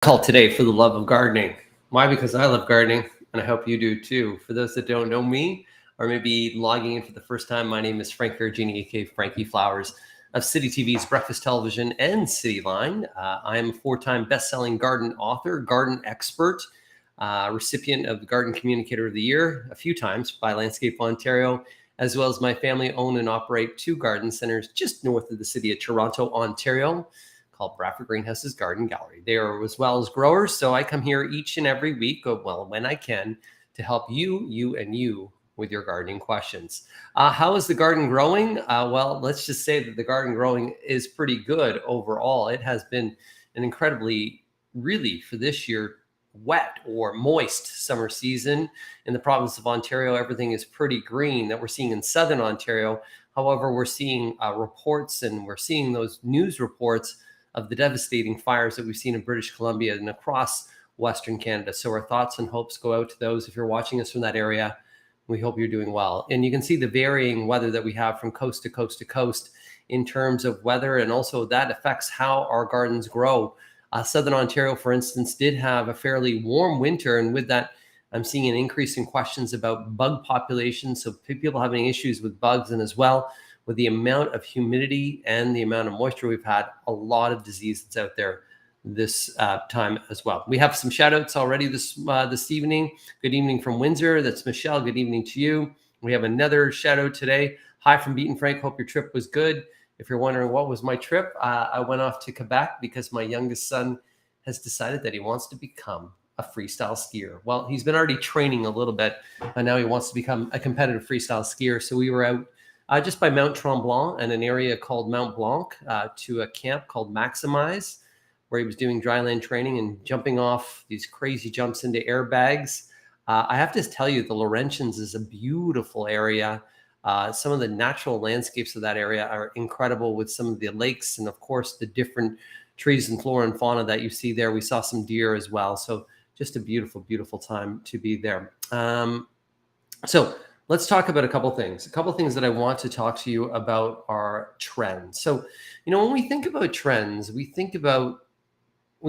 Call today for the love of gardening. Why? Because I love gardening, and I hope you do too. For those that don't know me, or maybe logging in for the first time, my name is Frank Ferragini, aka Frankie Flowers of City TV's Breakfast Television and Cityline. I am a four-time best-selling garden author, garden expert, recipient of the Garden Communicator of the Year a few times by Landscape Ontario, as well as my family own and operate two garden centers just north of the city of Toronto, Ontario, called Bradford Greenhouse's Garden Gallery. They are as well as growers, so I come here each and every week, well, when I can, to help you with your gardening questions. How is the garden growing? Well, let's just say that the garden growing is pretty good overall. It has been an incredibly, really for this year, wet or moist summer season in the province of Ontario. Everything is pretty green that we're seeing in southern Ontario. However, we're seeing reports, and we're seeing those news reports of the devastating fires that we've seen in British Columbia and across Western Canada. So our thoughts and hopes go out to those. If you're watching us from that area, we hope you're doing well. And you can see the varying weather that we have from coast to coast to coast in terms of weather, and also that affects how our gardens grow. Southern Ontario, for instance, did have a fairly warm winter, and with that, I'm seeing an increase in questions about bug populations. So people having issues with bugs, and as well with the amount of humidity and the amount of moisture we've had, a lot of disease that's out there this time as well. We have some shout outs already this evening. Good evening from Windsor. That's Michelle. Good evening to you. We have another shout out today. Hi from Beaton Frank. Hope your trip was good. If you're wondering what was my trip, I went off to Quebec because my youngest son has decided that he wants to become a freestyle skier. Well, he's been already training a little bit, and now he wants to become a competitive freestyle skier. So we were out just by Mount Tremblant and an area called Mount Blanc to a camp called Maximize, where he was doing dryland training and jumping off these crazy jumps into airbags. I have to tell you, the Laurentians is a beautiful area. Some of the natural landscapes of that area are incredible, with some of the lakes and, of course, the different trees and flora and fauna that you see there. We saw some deer as well. So just a beautiful, beautiful time to be there. So let's talk about a couple things. A couple things that I want to talk to you about are trends. So, when we think about trends, we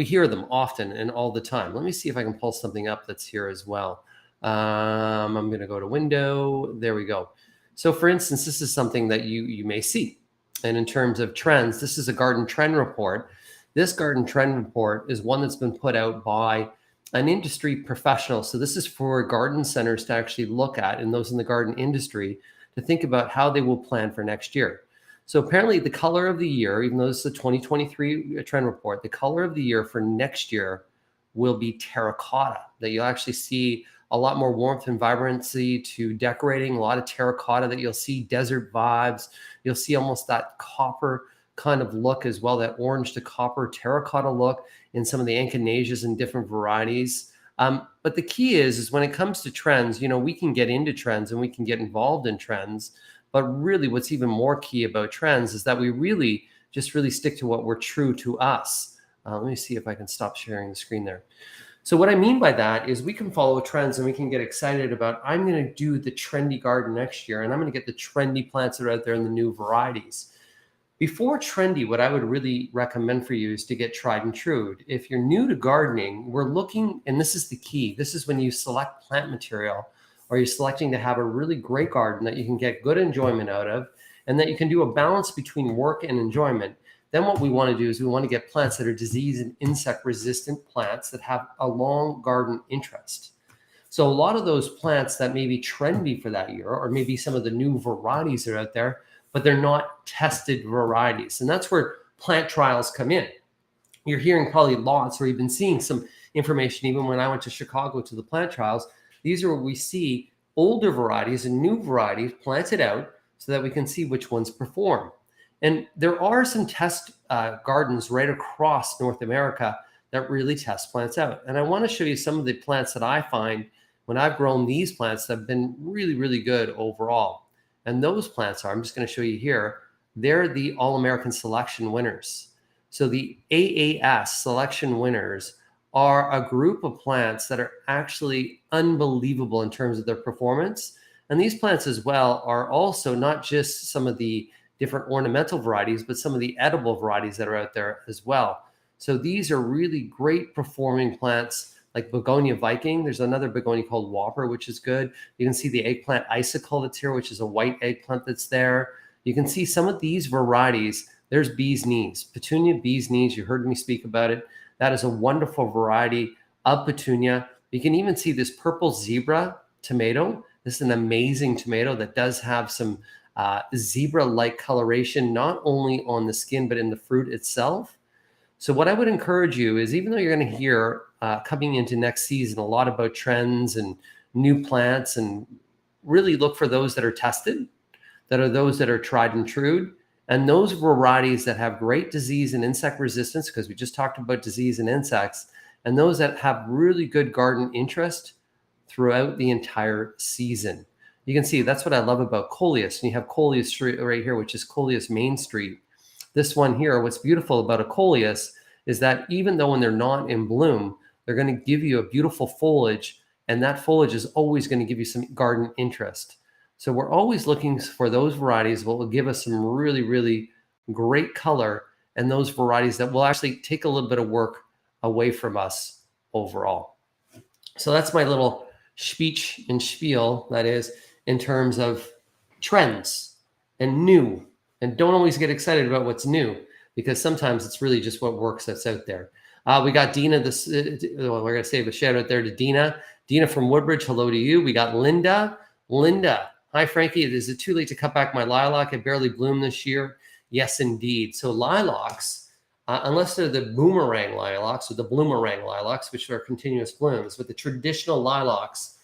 hear them often and all the time. Let me see if I can pull something up that's here as well. I'm going to go to window. There we go. So for instance, this is something that you may see. And in terms of trends, this is a garden trend report. This garden trend report is one that's been put out by an industry professional. So this is for garden centers to actually look at, and those in the garden industry to think about how they will plan for next year. So apparently the color of the year, even though this is a 2023 trend report, the color of the year for next year will be terracotta. That you'll actually see a lot more warmth and vibrancy to decorating, a lot of terracotta that you'll see, desert vibes. You'll see almost that copper kind of look as well, that orange to copper terracotta look in some of the echinaceas and different varieties. But the key is when it comes to trends, we can get into trends and we can get involved in trends. But really what's even more key about trends is that we really stick to what we're true to us. Let me see if I can stop sharing the screen there. So what I mean by that is we can follow trends and we can get excited about, I'm going to do the trendy garden next year, and I'm going to get the trendy plants that are out there in the new varieties. Before trendy, what I would really recommend for you is to get tried and true. If you're new to gardening, we're looking, and this is the key, this is when you select plant material, or you're selecting to have a really great garden that you can get good enjoyment out of, and that you can do a balance between work and enjoyment. Then what we want to do is we want to get plants that are disease and insect resistant plants that have a long garden interest. So a lot of those plants that may be trendy for that year, or maybe some of the new varieties that are out there, but they're not tested varieties. And that's where plant trials come in. You're hearing probably lots, or you've been seeing some information even when I went to Chicago to the plant trials. These are where we see older varieties and new varieties planted out so that we can see which ones perform. And there are some test gardens right across North America that really test plants out. And I want to show you some of the plants that I find when I've grown these plants that have been really, really good overall. And those plants are, I'm just going to show you here, they're the All-American Selection winners. So the AAS Selection winners are a group of plants that are actually unbelievable in terms of their performance. And these plants as well are also not just some of the different ornamental varieties, but some of the edible varieties that are out there as well. So these are really great performing plants like Begonia Viking. There's another begonia called Whopper, which is good. You can see the eggplant icicle that's here, which is a white eggplant that's there. You can see some of these varieties. There's Bee's Knees, Petunia Bee's Knees. You heard me speak about it. That is a wonderful variety of petunia. You can even see this purple zebra tomato. This is an amazing tomato that does have some zebra-like coloration, not only on the skin, but in the fruit itself. So what I would encourage you is, even though you're going to hear coming into next season a lot about trends and new plants, and really look for those that are tested, that are those that are tried and true, and those varieties that have great disease and insect resistance, because we just talked about disease and insects, and those that have really good garden interest throughout the entire season. You can see that's what I love about Coleus. And you have Coleus Street right here, which is Coleus Main Street. This one here, what's beautiful about a Coleus is that even though when they're not in bloom, they're going to give you a beautiful foliage, and that foliage is always going to give you some garden interest. So we're always looking for those varieties that will give us some really, really great color, and those varieties that will actually take a little bit of work away from us overall. So that's my little speech and spiel, that is, in terms of trends and new. And don't always get excited about what's new, because sometimes it's really just what works that's out there. We got Dina, we're going to save a shout out there to Dina. Dina from Woodbridge, hello to you. We got Linda. Linda, hi, Frankie. Is it too late to cut back my lilac? It barely bloomed this year. Yes, indeed. So lilacs, unless they're the boomerang lilacs or the bloomerang lilacs, which are continuous blooms, but the traditional lilacs,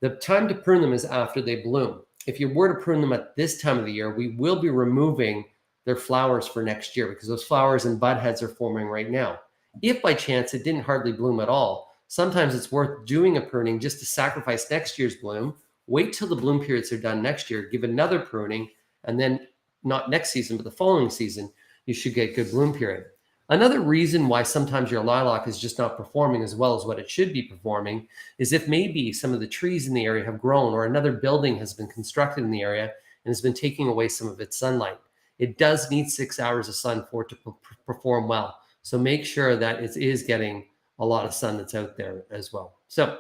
the time to prune them is after they bloom. If you were to prune them at this time of the year, we will be removing their flowers for next year, because those flowers and bud heads are forming right now. If by chance it didn't hardly bloom at all, sometimes it's worth doing a pruning just to sacrifice next year's bloom. Wait till the bloom periods are done next year, give another pruning, and then not next season, but the following season, you should get good bloom period. Another reason why sometimes your lilac is just not performing as well as what it should be performing is if maybe some of the trees in the area have grown, or another building has been constructed in the area and has been taking away some of its sunlight. It does need 6 hours of sun for it to perform well. So make sure that it is getting a lot of sun that's out there as well. So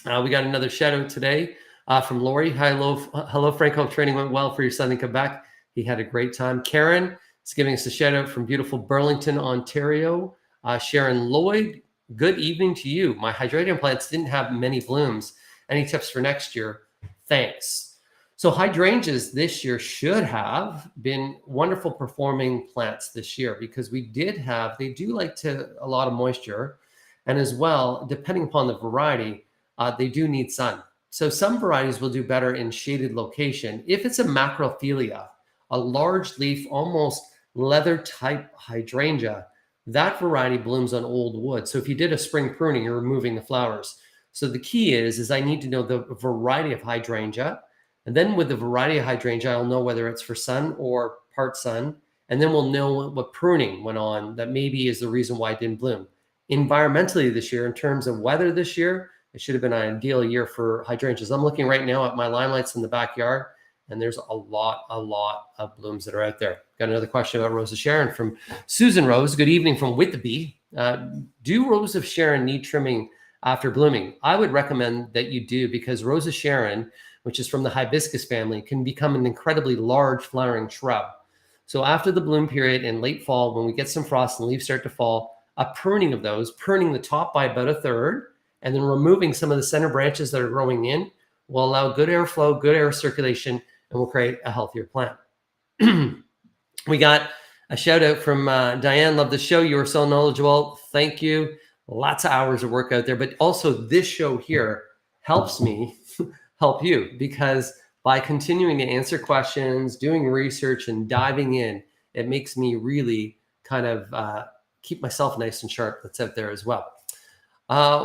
we got another shout out today from Lori. Hello, Frank. Hope training went well for your son in Quebec. He had a great time. Karen is giving us a shout out from beautiful Burlington, Ontario. Sharon Lloyd, good evening to you. My hydrangea plants didn't have many blooms. Any tips for next year? Thanks. So hydrangeas this year should have been wonderful performing plants this year, because they do like a lot of moisture. And as well, depending upon the variety, they do need sun. So some varieties will do better in shaded location. If it's a macrophilia, a large leaf, almost leather type hydrangea, that variety blooms on old wood. So if you did a spring pruning, you're removing the flowers. So the key is I need to know the variety of hydrangea. And then with the variety of hydrangea, I'll know whether it's for sun or part sun. And then we'll know what pruning went on that maybe is the reason why it didn't bloom. Environmentally this year, in terms of weather this year, it should have been an ideal year for hydrangeas. I'm looking right now at my limelights in the backyard, and there's a lot of blooms that are out there. Got another question about Rose of Sharon from Susan Rose. Good evening from Whitby. Do Rose of Sharon need trimming after blooming? I would recommend that you do, because Rose of Sharon, which is from the hibiscus family, can become an incredibly large flowering shrub. So after the bloom period in late fall, when we get some frost and leaves start to fall, a pruning of those, pruning the top by about a third, and then removing some of the center branches that are growing in, will allow good airflow, good air circulation, and will create a healthier plant. We got a shout out from Diane. Love the show. You are so knowledgeable. Thank you. Lots of hours of work out there, but also this show here helps me help you, because by continuing to answer questions, doing research, and diving in, it makes me really kind of keep myself nice and sharp. That's out there as well.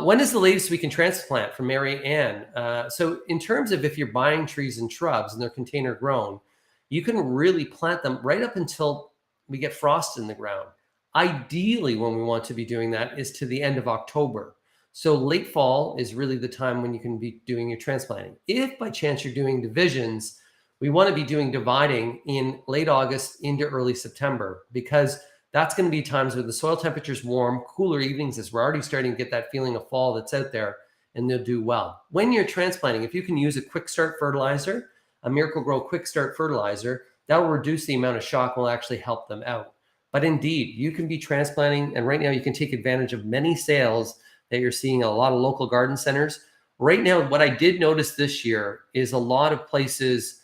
When is the latest we can transplant? From Mary Ann. So in terms of if you're buying trees and shrubs and they're container grown, you can really plant them right up until we get frost in the ground. Ideally, when we want to be doing that is to the end of October. So late fall is really the time when you can be doing your transplanting. If by chance you're doing divisions, we want to be doing dividing in late August into early September, because That's going to be times where the soil temperature is warm, cooler evenings as we're already starting to get that feeling of fall that's out there, and they'll do well. When you're transplanting, if you can use a quick start fertilizer, a Miracle-Gro quick start fertilizer, that will reduce the amount of shock, will actually help them out. But indeed, you can be transplanting, and right now you can take advantage of many sales that you're seeing at a lot of local garden centers. Right now, what I did notice this year is a lot of places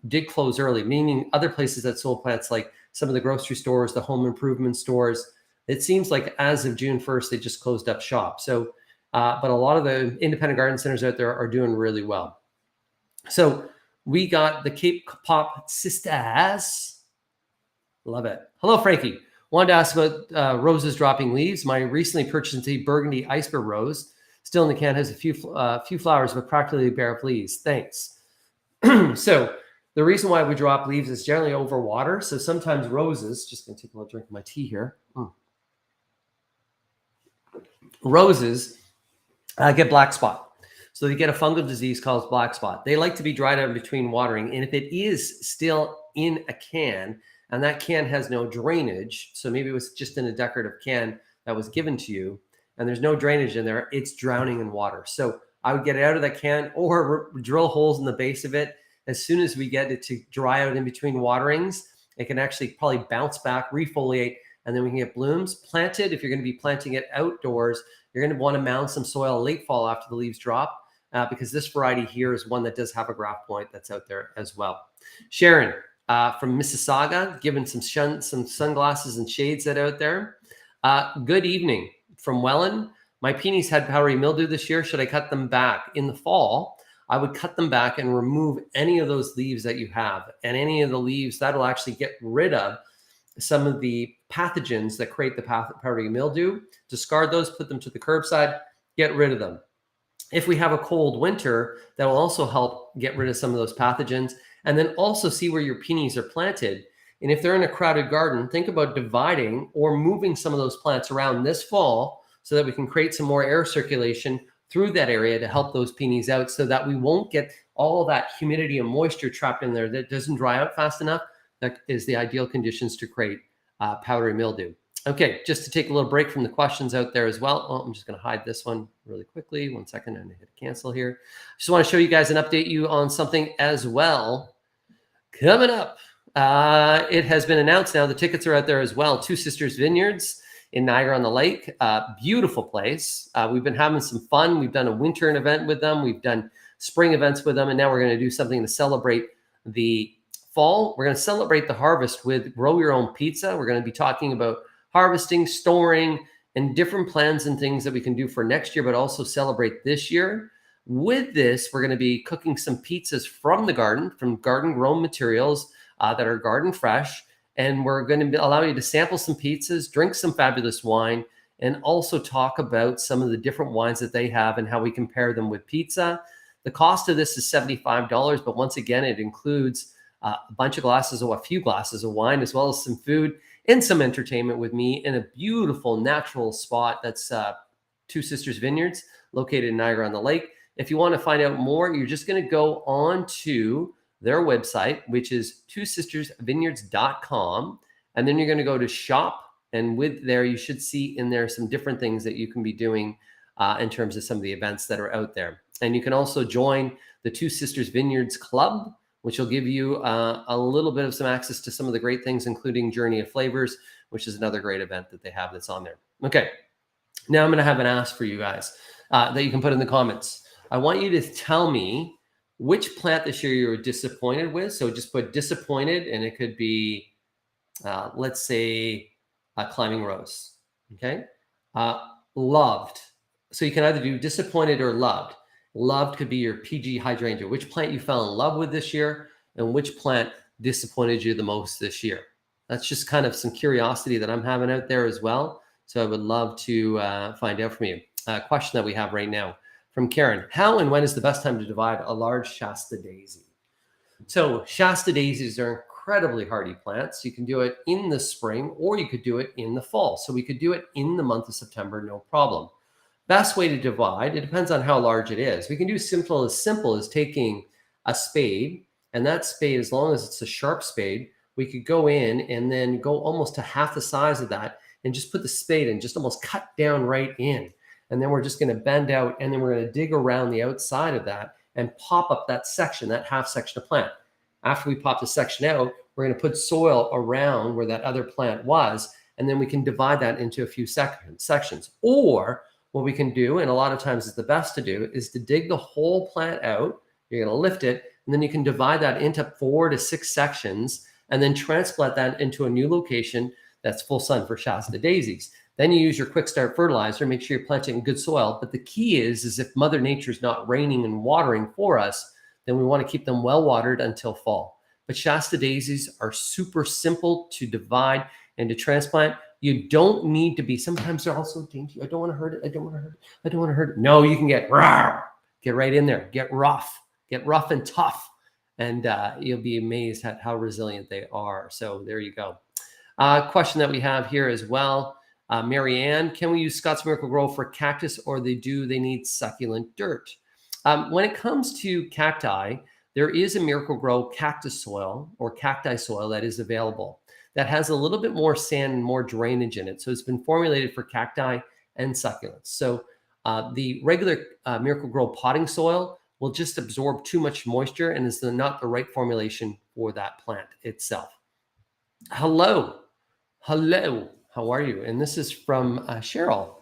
did close early, meaning other places that sold plants, like some of the grocery stores, the home improvement stores. It seems like as of June 1st, they just closed up shop. So, but a lot of the independent garden centers out there are doing really well. So we got the Cape Pop Sisters. Love it. Hello, Frankie. Wanted to ask about roses dropping leaves. My recently purchased a burgundy iceberg rose, still in the can, has a few flowers, but practically bare of leaves. Thanks. So the reason why we drop leaves is generally over water. So sometimes roses, just going to take a little drink of my tea here. Roses get black spot. So they get a fungal disease called black spot. They like to be dried out in between watering. And if it is still in a can, and that can has no drainage, so maybe it was just in a decorative can that was given to you, and there's no drainage in there, it's drowning in water. So I would get it out of that can or drill holes in the base of it. As soon as we get it to dry out in between waterings, it can actually probably bounce back, refoliate, and then we can get blooms. Planted, if you're going to be planting it outdoors, you're going to want to mound some soil late fall after the leaves drop, because this variety here is one that does have a graft point that's out there as well. Sharon from Mississauga, giving some sunglasses and shades that out there. Good evening from Welland. My peonies had powdery mildew this year. Should I cut them back? In the fall, I would cut them back and remove any of those leaves that you have. And any of the leaves, that'll actually get rid of some of the pathogens that create the powdery mildew. Discard those, put them to the curbside, get rid of them. If we have a cold winter, that will also help get rid of some of those pathogens. And then also see where your peonies are planted. And if they're in a crowded garden, think about dividing or moving some of those plants around this fall, so that we can create some more air circulation through that area to help those peonies out, so that we won't get all that humidity and moisture trapped in there that doesn't dry out fast enough. That is the ideal conditions to create powdery mildew. Okay, just to take a little break from the questions out there as well. Oh, I'm just going to hide this one really quickly. 1 second, and hit cancel here. Just want to show you guys and update you on something as well. Coming up, it has been announced now. The tickets are out there as well. Two Sisters Vineyards in Niagara-on-the-Lake. Beautiful place. We've been having some fun. We've done a winter event with them. We've done spring events with them. And now we're going to do something to celebrate the fall. We're going to celebrate the harvest with Grow Your Own Pizza. We're going to be talking about harvesting, storing, and different plans and things that we can do for next year, but also celebrate this year. With this, we're going to be cooking some pizzas from the garden, from garden-grown materials that are garden fresh. And we're going to allow you to sample some pizzas, drink some fabulous wine, and also talk about some of the different wines that they have and how we compare them with pizza. The cost of this is $75, but once again, it includes a few glasses of wine, as well as some food and some entertainment with me in a beautiful natural spot. That's Two Sisters Vineyards, located in Niagara-on-the-Lake. If you want to find out more, you're just going to go on to their website, which is twosistersvineyards.com. And then you're going to go to shop. And with there, you should see in there some different things that you can be doing in terms of some of the events that are out there. And you can also join the Two Sisters Vineyards Club, which will give you a little bit of some access to some of the great things, including Journey of Flavors, which is another great event that they have that's on there. Okay. Now I'm going to have an ask for you guys that you can put in the comments. I want you to tell me which plant this year you were disappointed with. So just put disappointed, and it could be, let's say, a climbing rose. Okay. Loved. So you can either do disappointed or loved. Loved could be your PG hydrangea. Which plant you fell in love with this year, and which plant disappointed you the most this year? That's just kind of some curiosity that I'm having out there as well. So I would love to find out from you. Question that we have right now from Karen. How and when is the best time to divide a large Shasta daisy? So Shasta daisies are incredibly hardy plants. You can do it in the spring, or you could do it in the fall. So we could do it in the month of September, no problem. Best way to divide, it depends on how large it is. We can do simple as taking a spade, and that spade, as long as it's a sharp spade, we could go in and then go almost to half the size of that and just put the spade and just almost cut down right in. And then we're just going to bend out, and then we're going to dig around the outside of that and pop up that section, that half section of plant. After we pop the section out, we're going to put soil around where that other plant was, and then we can divide that into a few sections. Or what we can do, and a lot of times it's the best to do, is to dig the whole plant out. You're going to lift it, and then you can divide that into 4 to 6 sections, and then transplant that into a new location that's full sun for Shasta daisies. Then you use your quick start fertilizer, make sure you're planting in good soil. But the key is if Mother Nature's not raining and watering for us, then we want to keep them well watered until fall. But Shasta daisies are super simple to divide and to transplant. You don't need to be, sometimes they're also dainty. I don't want to hurt it. I don't want to hurt it. I don't want to hurt it. No, you can get right in there, get rough and tough. And you'll be amazed at how resilient they are. So there you go. Question that we have here as well. Mary Ann, can we use Scott's Miracle-Gro for cactus, or do they need succulent dirt? When it comes to cacti, there is a Miracle-Gro cactus soil or cacti soil that is available that has a little bit more sand and more drainage in it. So it's been formulated for cacti and succulents. So the regular Miracle-Gro potting soil will just absorb too much moisture and is not the right formulation for that plant itself. Hello. How are you? And this is from Cheryl.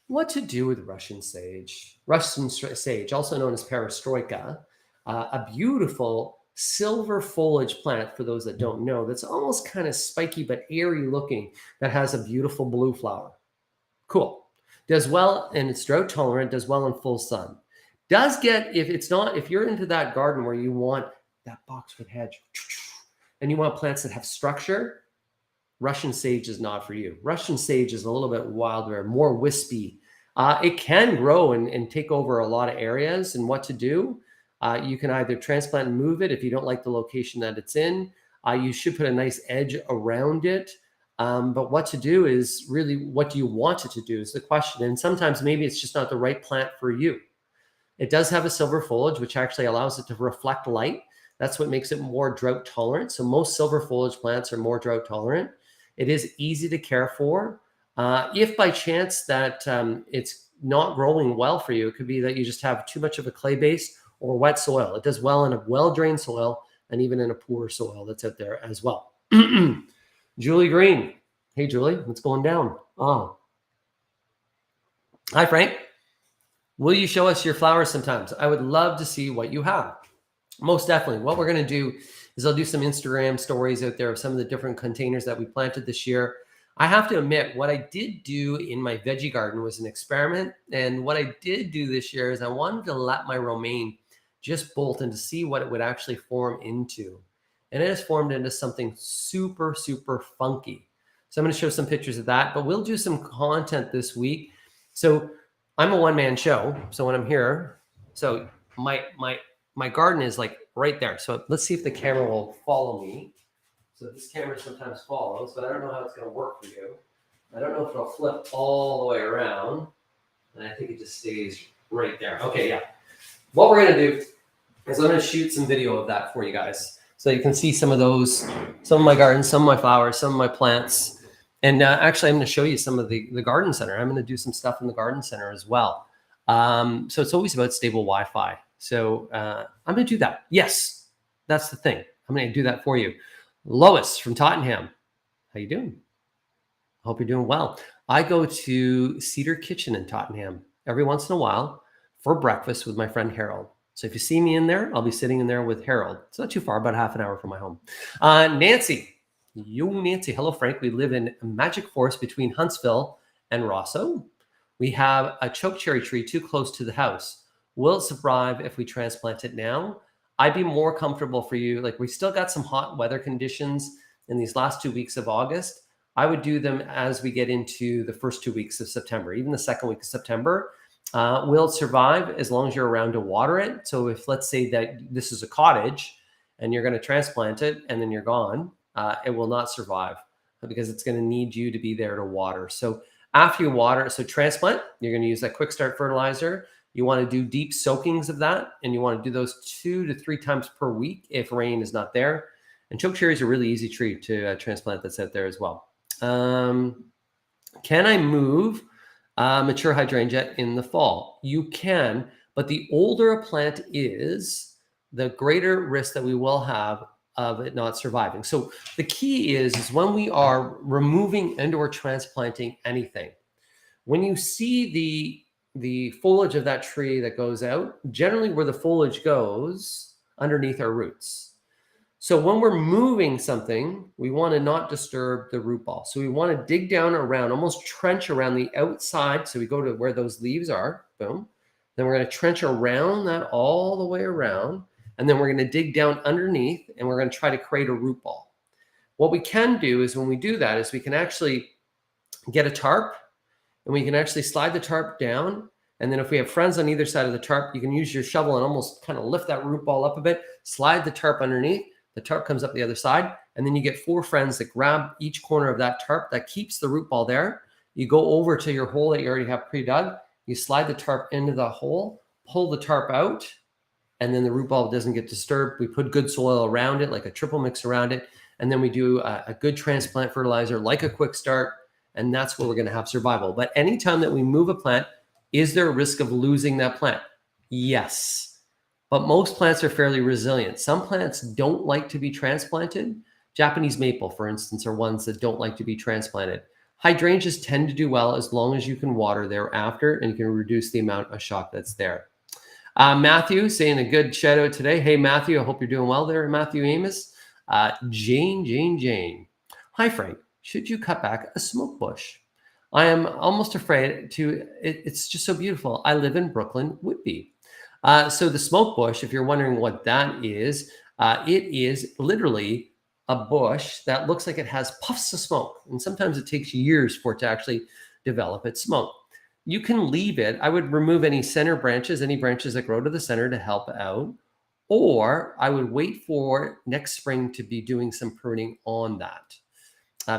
What to do with Russian sage? Russian sage, also known as perestroika, a beautiful silver foliage plant, for those that don't know, that's almost kind of spiky but airy looking, that has a beautiful blue flower. Cool. Does well, and it's drought tolerant, does well in full sun. Does get, if you're into that garden where you want that boxwood hedge and you want plants that have structure, Russian sage is not for you. Russian sage is a little bit wilder, more wispy. It can grow and take over a lot of areas. And what to do? You can either transplant and move it if you don't like the location that it's in. You should put a nice edge around it. But what to do is really, what do you want it to do is the question. And sometimes maybe it's just not the right plant for you. It does have a silver foliage, which actually allows it to reflect light. That's what makes it more drought tolerant. So most silver foliage plants are more drought tolerant. It is easy to care for. If by chance that it's not growing well for you, it could be that you just have too much of a clay base or wet soil. It does well in a well-drained soil and even in a poor soil that's out there as well. Julie Green. Hey, Julie, what's going down? Oh. Hi, Frank. Will you show us your flowers sometimes? I would love to see what you have. Most definitely. What we're going to do is I'll do some Instagram stories out there of some of the different containers that we planted this year. I have to admit, what I did do in my veggie garden was an experiment. And what I did do this year is I wanted to let my romaine just bolt and to see what it would actually form into. And it has formed into something super, super funky. So I'm going to show some pictures of that, but we'll do some content this week. So I'm a one-man show. So when I'm here, so my garden is like right there. So let's see if the camera will follow me. So this camera sometimes follows, but I don't know how it's going to work for you. I don't know if it'll flip all the way around. And I think it just stays right there. Okay, yeah. What we're going to do is I'm going to shoot some video of that for you guys. So you can see some of those, some of my gardens, some of my flowers, some of my plants. And actually, I'm going to show you some of the garden center. I'm going to do some stuff in the garden center as well. So it's always about stable Wi-Fi. So I'm going to do that. Yes, that's the thing. I'm going to do that for you. Lois from Tottenham. How you doing? I hope you're doing well. I go to Cedar Kitchen in Tottenham every once in a while for breakfast with my friend Harold. So if you see me in there, I'll be sitting in there with Harold. It's not too far, about half an hour from my home. Nancy. Nancy. Hello, Frank. We live in a magic forest between Huntsville and Rosso. We have a choke cherry tree too close to the house. Will it survive if we transplant it now? I'd be more comfortable for you. Like, we still got some hot weather conditions in these last 2 weeks of August. I would do them as we get into the first 2 weeks of September, even the second week of September. Will it survive as long as you're around to water it? So if, let's say that this is a cottage and you're going to transplant it and then you're gone, it will not survive because it's going to need you to be there to water. So after you water, so transplant, you're going to use that quick start fertilizer. You want to do deep soakings of that, and you want to do those 2 to 3 times per week if rain is not there. And choke cherry is a really easy tree to transplant that's out there as well. Can I move mature hydrangea in the fall? You can, but the older a plant is, the greater risk that we will have of it not surviving. So the key is when we are removing and or transplanting anything, when you see the foliage of that tree that goes out, generally where the foliage goes underneath our roots. So when we're moving something, we want to not disturb the root ball. So we want to dig down around, almost trench around the outside. So we go to where those leaves are, boom. Then we're going to trench around that all the way around. And then we're going to dig down underneath and we're going to try to create a root ball. What we can do is when we do that is we can actually get a tarp and we can actually slide the tarp down. And then if we have friends on either side of the tarp, you can use your shovel and almost kind of lift that root ball up a bit, slide the tarp underneath. The tarp comes up the other side, and then you get 4 friends that grab each corner of that tarp that keeps the root ball there. You go over to your hole that you already have pre-dug. You slide the tarp into the hole, pull the tarp out, and then the root ball doesn't get disturbed. We put good soil around it, like a triple mix around it, and then we do a good transplant fertilizer, like a quick start, and that's where we're going to have survival. But anytime that we move a plant, is there a risk of losing that plant? Yes. But most plants are fairly resilient. Some plants don't like to be transplanted. Japanese maple, for instance, are ones that don't like to be transplanted. Hydrangeas tend to do well as long as you can water thereafter and you can reduce the amount of shock that's there. Matthew saying a good shout out today. Hey, Matthew, I hope you're doing well there, Matthew Amos. Jane. Hi, Frank. Should you cut back a smoke bush? I am almost afraid to. It's just so beautiful. I live in Brooklyn, Whitby. So the smoke bush, if you're wondering what that is, it is literally a bush that looks like it has puffs of smoke. And sometimes it takes years for it to actually develop its smoke. You can leave it. I would remove any center branches, any branches that grow to the center to help out. Or I would wait for next spring to be doing some pruning on that.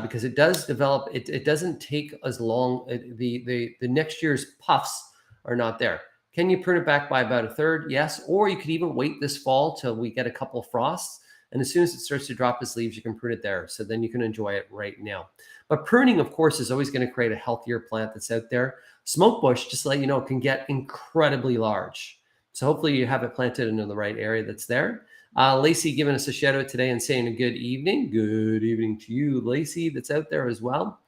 Because it does develop, it doesn't take as long. The next year's puffs are not there. Can you prune it back by about a third? Yes. Or you could even wait this fall till we get a couple of frosts. And as soon as it starts to drop its leaves, you can prune it there. So then you can enjoy it right now. But pruning, of course, is always going to create a healthier plant that's out there. Smoke bush, just to let you know, can get incredibly large. So hopefully you have it planted in the right area that's there. Lacey giving us a shout out today and saying a good evening. Good evening to you, Lacey, that's out there as well.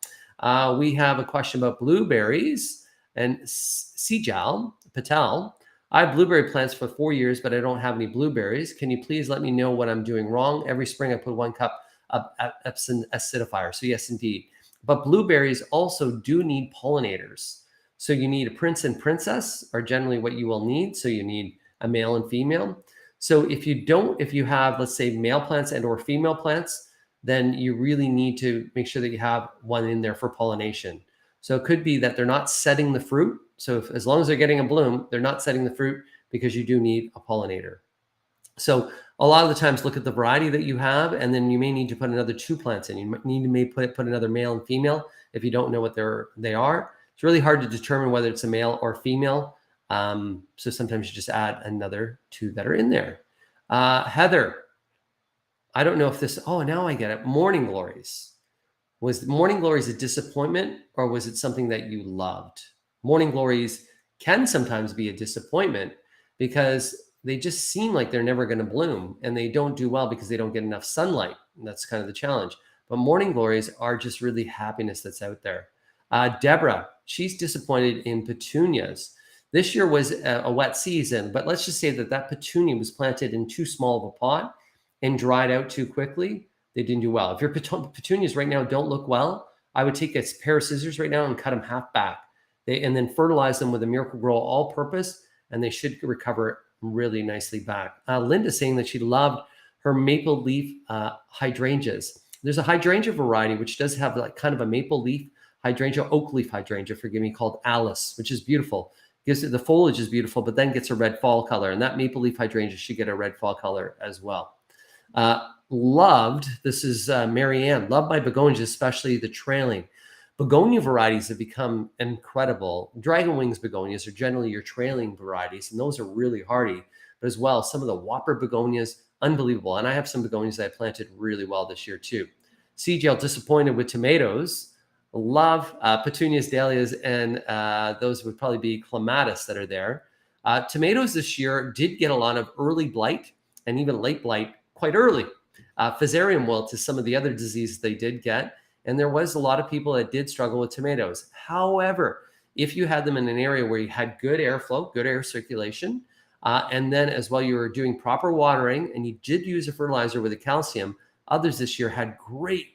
We have a question about blueberries and Sijal Patel. I have blueberry plants for 4 years, but I don't have any blueberries. Can you please let me know what I'm doing wrong? Every spring I put 1 cup of Epsom acidifier. So yes, indeed. But blueberries also do need pollinators. So you need a prince and princess are generally what you will need. So you need a male and female. So if you have, let's say, male plants and or female plants, then you really need to make sure that you have one in there for pollination. So it could be that they're not setting the fruit. So as long as they're getting a bloom, they're not setting the fruit because you do need a pollinator. So a lot of the times look at the variety that you have, and then you may need to put another 2 plants in. You may put another male and female if you don't know what they are. It's really hard to determine whether it's a male or female. So sometimes you just add another 2 that are in there. Heather, I don't know if this, now I get it. Morning Glories. Was Morning Glories a disappointment or was it something that you loved? Morning Glories can sometimes be a disappointment because they just seem like they're never going to bloom and they don't do well because they don't get enough sunlight. And that's kind of the challenge. But Morning Glories are just really happiness that's out there. Deborah, she's disappointed in petunias. This year was a wet season, but let's just say that petunia was planted in too small of a pot and dried out too quickly. They didn't do well. If your petunias right now don't look well, I would take a pair of scissors right now and cut them half back. And then fertilize them with a Miracle-Gro all-purpose, and they should recover really nicely back. Linda saying that she loved her maple leaf hydrangeas. There's a hydrangea variety which does have like kind of a maple leaf hydrangea, oak leaf hydrangea, forgive me, called Alice, which is beautiful. The foliage is beautiful, but then gets a red fall color, and that maple leaf hydrangea should get a red fall color as well. Loved, this is Marianne, loved my begonias, especially the trailing. Begonia varieties have become incredible. Dragon wings begonias are generally your trailing varieties, and those are really hardy. But as well, some of the whopper begonias, unbelievable. And I have some begonias that I planted really well this year too. CGL, disappointed with tomatoes. Love petunias, dahlias, and those would probably be clematis that are there. Tomatoes this year did get a lot of early blight and even late blight quite early. Fusarium wilt is some of the other diseases they did get. And there was a lot of people that did struggle with tomatoes. However, if you had them in an area where you had good airflow, good air circulation, and then as well you were doing proper watering and you did use a fertilizer with a calcium, others this year had great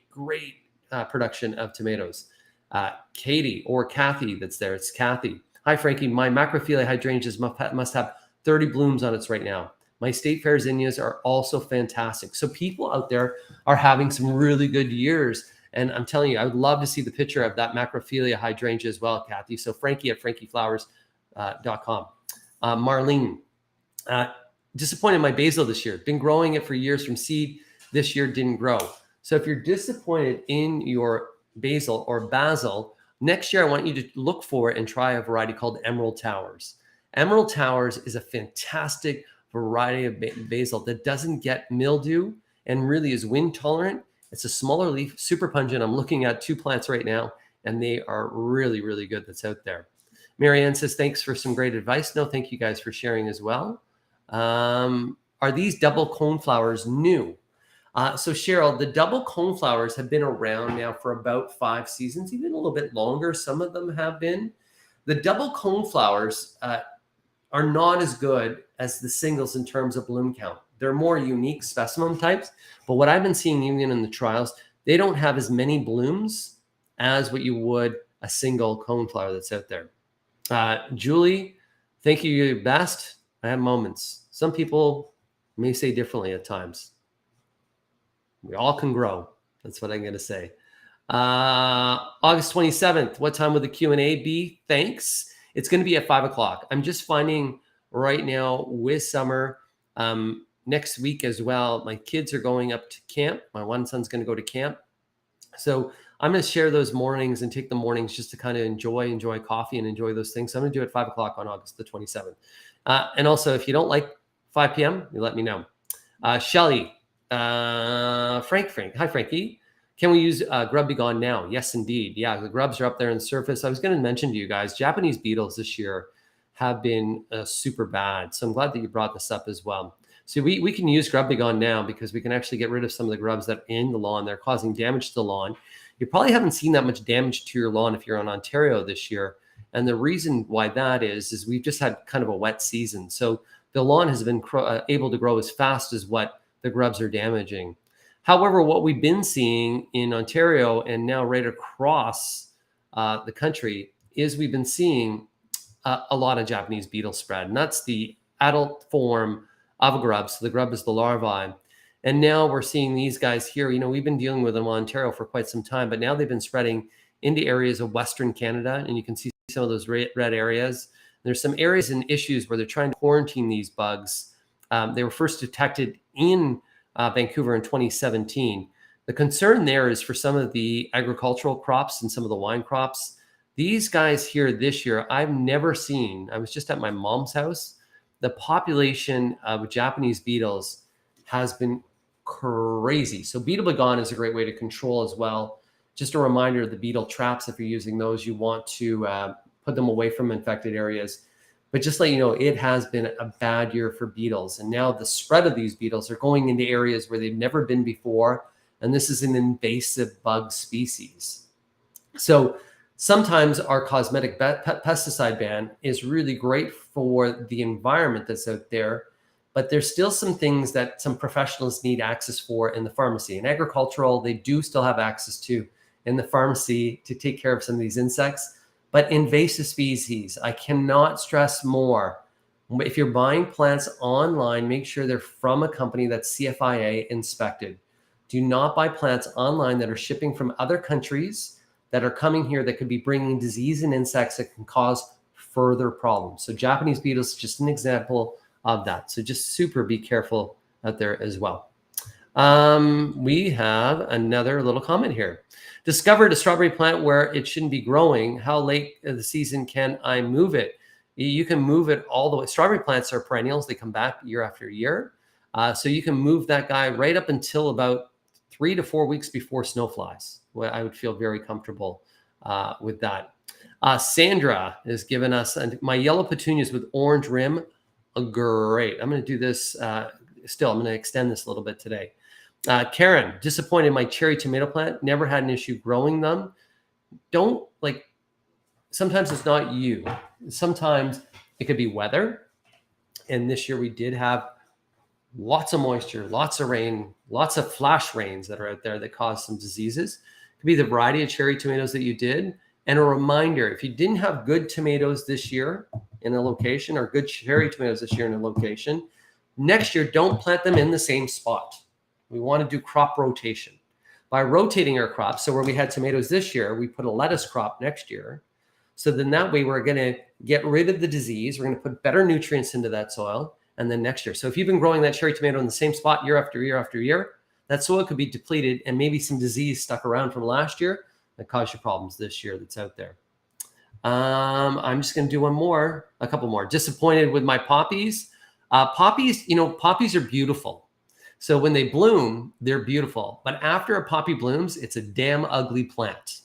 production of tomatoes. Katie or Kathy that's there. It's Kathy. Hi, Frankie. My macrophylla hydrangeas must have 30 blooms on it right now. My state fair zinnias are also fantastic. So people out there are having some really good years. And I'm telling you, I would love to see the picture of that macrophylla hydrangea as well, Kathy. So Frankie at frankieflowers.com. Marlene, disappointed in my basil this year. Been growing it for years from seed. This year didn't grow. So if you're disappointed in your basil or basil, next year I want you to look for it and try a variety called Emerald Towers. Emerald Towers is a fantastic variety of basil that doesn't get mildew and really is wind tolerant. It's a smaller leaf, super pungent. I'm looking at 2 plants right now, and they are really good that's out there. Marianne says, thanks for some great advice. No, thank you guys for sharing as well. Are these double cone flowers new? So Cheryl, the double cone flowers have been around now for about 5 seasons, even a little bit longer. Some of them have been. The double cone flowers are not as good as the singles in terms of bloom count. They're more unique specimen types. But what I've been seeing even in the trials, they don't have as many blooms as what you would a single cone flower that's out there. Julie, thank you. You're the best. I have moments. Some people may say differently at times. We all can grow. That's what I'm going to say. August 27th. What time will the Q&A be? Thanks. It's going to be at 5 o'clock. I'm just finding right now with summer, next week as well, my kids are going up to camp. My one son's going to go to camp. So I'm going to share those mornings and take the mornings just to kind of enjoy coffee and enjoy those things. So I'm going to do it at 5 o'clock on August the 27th. And also, if you don't like 5 p.m., you let me know. Shelly, Frank. Hi, Frankie. Can we use grub begone now? Yes, indeed. Yeah, the grubs are up there on the surface. I was going to mention to you guys, Japanese beetles this year have been super bad. So I'm glad that you brought this up as well. So we can use grub begone now because we can actually get rid of some of the grubs that are in the lawn. They're causing damage to the lawn. You probably haven't seen that much damage to your lawn if you're in Ontario this year. And the reason why that is we've just had kind of a wet season. So the lawn has been able to grow as fast as what the grubs are damaging. However, what we've been seeing in Ontario and now right across the country is we've been seeing a lot of Japanese beetle spread. And that's the adult form of a grub. So the grub is the larvae. And now we're seeing these guys here. You know, we've been dealing with them in Ontario for quite some time, but now they've been spreading into areas of Western Canada. And you can see some of those red areas. There's some areas and issues where they're trying to quarantine these bugs. They were first detected in Vancouver in 2017. The concern there is for some of the agricultural crops and some of the wine crops. These guys here this year, I've never seen. I was just at my mom's house. The population of Japanese beetles has been crazy. So beetle begone is a great way to control as well. Just a reminder of the beetle traps. If you're using those, you want to put them away from infected areas. But just let you know, it has been a bad year for beetles. And now the spread of these beetles are going into areas where they've never been before. And this is an invasive bug species. So sometimes our cosmetic pesticide ban is really great for the environment that's out there. But there's still some things that some professionals need access for in the pharmacy. And agricultural, they do still have access to in the pharmacy to take care of some of these insects. But invasive species, I cannot stress more. If you're buying plants online, make sure they're from a company that's CFIA inspected. Do not buy plants online that are shipping from other countries that are coming here that could be bringing disease and insects that can cause further problems. So Japanese beetles is just an example of that. So just super be careful out there as well. We have another little comment here. Discovered a strawberry plant where it shouldn't be growing. How late in the season can I move it? You can move it all the way. Strawberry plants are perennials. They come back year after year. So you can move that guy right up until about 3 to 4 weeks before snow flies. Well, I would feel very comfortable with that. Sandra has given us my yellow petunias with orange rim. Great. I'm going to do this still. I'm going to extend this a little bit today. Karen, disappointed my cherry tomato plant. Never had an issue growing them. Don't like, sometimes it's not you. Sometimes it could be weather. And this year we did have lots of moisture, lots of rain, lots of flash rains that are out there that cause some diseases. It could be the variety of cherry tomatoes that you did. And a reminder, if you didn't have good tomatoes this year in a location, or good cherry tomatoes this year in a location, next year, don't plant them in the same spot. We want to do crop rotation. By rotating our crops, so where we had tomatoes this year, we put a lettuce crop next year. So then that way we're going to get rid of the disease. We're going to put better nutrients into that soil. And then next year. So if you've been growing that cherry tomato in the same spot year after year after year, that soil could be depleted and maybe some disease stuck around from last year that caused you problems this year that's out there. I'm just going to do a couple more. Disappointed with my poppies. Poppies, poppies are beautiful. So when they bloom, they're beautiful. But after a poppy blooms, it's a damn ugly plant.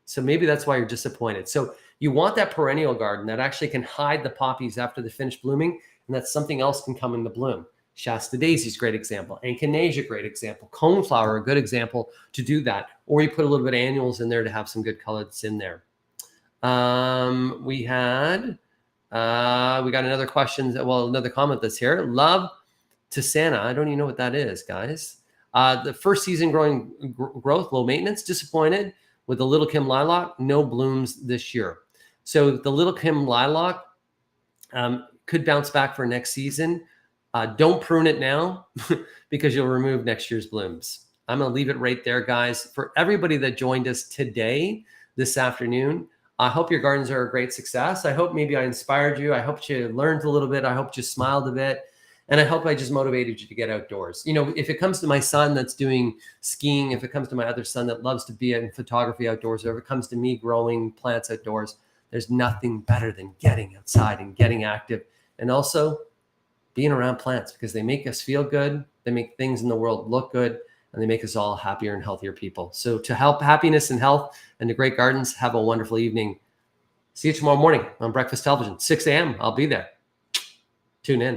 So maybe that's why you're disappointed. So you want that perennial garden that actually can hide the poppies after they finish blooming, and that something else can come into bloom. Shasta daisy is a great example. Echinacea, great example. Coneflower, a good example to do that. Or you put a little bit of annuals in there to have some good color that's in there. We got another question. Well, another comment that's here. Love to Santa. I don't even know what that is, guys. The first season growth, low maintenance. Disappointed with the Little Kim lilac. No blooms this year. So the Little Kim lilac could bounce back for next season. Don't prune it now because you'll remove next year's blooms. I'm going to leave it right there, guys. For everybody that joined us today, this afternoon, I hope your gardens are a great success. I hope maybe I inspired you. I hope you learned a little bit. I hope you smiled a bit. And I hope I just motivated you to get outdoors. If it comes to my son that's doing skiing, if it comes to my other son that loves to be in photography outdoors, or if it comes to me growing plants outdoors, there's nothing better than getting outside and getting active. And also being around plants, because they make us feel good. They make things in the world look good, and they make us all happier and healthier people. So to help happiness and health and the great gardens, have a wonderful evening. See you tomorrow morning on Breakfast Television, 6 a.m. I'll be there. Tune in.